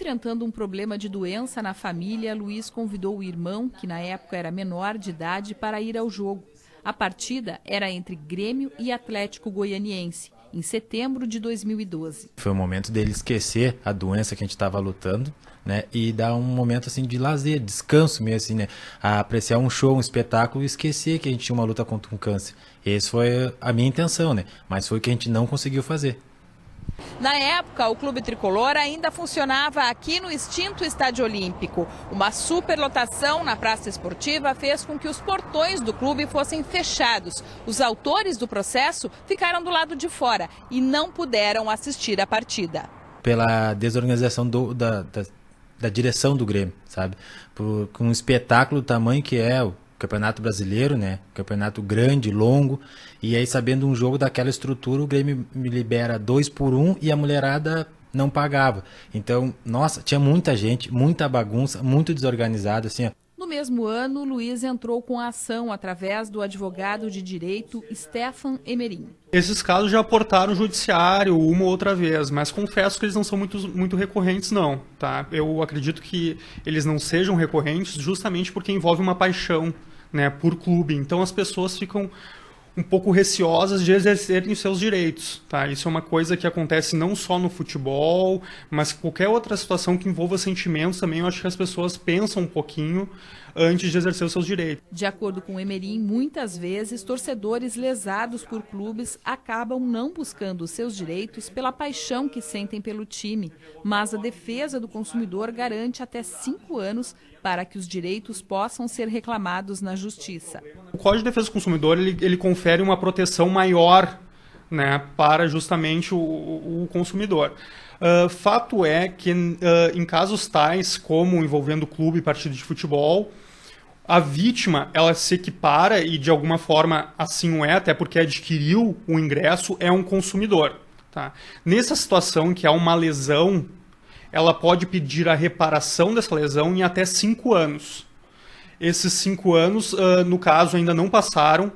Enfrentando um problema de doença na família, Luiz convidou o irmão, que na época era menor de idade, para ir ao jogo. A partida era entre Grêmio e Atlético Goianiense, em setembro de 2012. Foi o momento dele esquecer a doença que a gente estava lutando, né, e dar um momento assim de lazer, descanso mesmo, assim, né, a apreciar um show, um espetáculo e esquecer que a gente tinha uma luta contra um câncer. Essa foi a minha intenção, né, mas foi o que a gente não conseguiu fazer. Na época, o Clube Tricolor ainda funcionava aqui no extinto Estádio Olímpico. Uma superlotação na praça esportiva fez com que os portões do clube fossem fechados. Os autores do processo ficaram do lado de fora e não puderam assistir a partida. Pela desorganização da direção do Grêmio, sabe? Com um espetáculo do tamanho que é o Campeonato Brasileiro, né? Campeonato grande, longo, e aí sabendo um jogo daquela estrutura, o Grêmio me libera 2-1 e a mulherada não pagava. Então, nossa, tinha muita gente, muita bagunça, muito desorganizado, assim, ó. No mesmo ano, Luiz entrou com a ação através do advogado de direito Stefan Emerim. Esses casos já aportaram o judiciário uma ou outra vez, mas confesso que eles não são muito recorrentes, não. Tá? Eu acredito que eles não sejam recorrentes justamente porque envolve uma paixão, né, por clube. Então as pessoas ficam um pouco receosas de exercerem os seus direitos. Tá? Isso é uma coisa que acontece não só no futebol, mas qualquer outra situação que envolva sentimentos também. Eu acho que as pessoas pensam um pouquinho antes de exercer os seus direitos. De acordo com o Emerim, muitas vezes torcedores lesados por clubes acabam não buscando os seus direitos pela paixão que sentem pelo time, mas a defesa do consumidor garante até 5 anos para que os direitos possam ser reclamados na justiça. O Código de Defesa do Consumidor ele confere uma proteção maior, né, para justamente o consumidor. Fato é que em casos tais como envolvendo clube e partido de futebol, a vítima, ela se equipara e de alguma forma assim o é, até porque adquiriu o ingresso, é um consumidor. Tá? Nessa situação que há uma lesão, ela pode pedir a reparação dessa lesão em até 5 anos. Esses 5 anos, no caso, ainda não passaram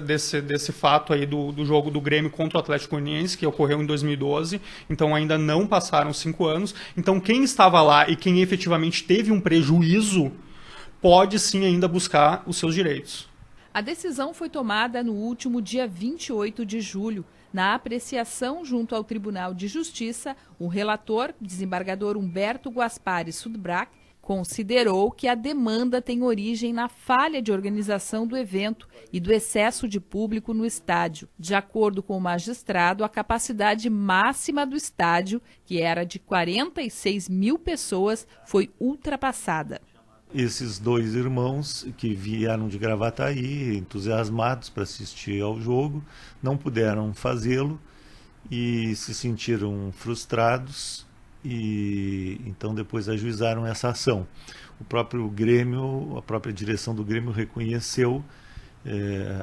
desse fato aí do jogo do Grêmio contra o Atlético Goianiense, que ocorreu em 2012. Então ainda não passaram 5 anos. Então quem estava lá e quem efetivamente teve um prejuízo pode sim ainda buscar os seus direitos. A decisão foi tomada no último dia 28 de julho. Na apreciação junto ao Tribunal de Justiça, o relator, desembargador Humberto Guaspari Sudbrac, considerou que a demanda tem origem na falha de organização do evento e do excesso de público no estádio. De acordo com o magistrado, a capacidade máxima do estádio, que era de 46 mil pessoas, foi ultrapassada. Esses dois irmãos que vieram de Gravataí, entusiasmados para assistir ao jogo, não puderam fazê-lo e se sentiram frustrados e então depois ajuizaram essa ação. O próprio Grêmio, a própria direção do Grêmio reconheceu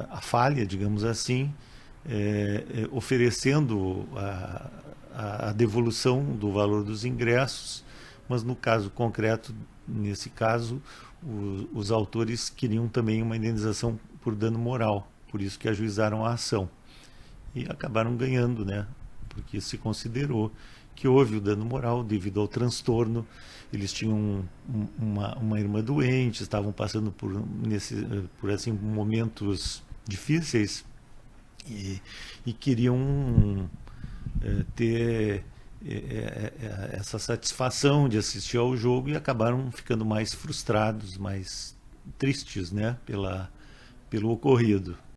a falha, digamos assim, oferecendo a devolução do valor dos ingressos, mas no caso concreto, nesse caso, os autores queriam também uma indenização por dano moral, por isso que ajuizaram a ação. E acabaram ganhando, né? Porque se considerou que houve o dano moral devido ao transtorno. Eles tinham uma irmã doente, estavam passando por assim, momentos difíceis e queriam ter essa satisfação de assistir ao jogo e acabaram ficando mais frustrados, mais tristes, né, pelo ocorrido.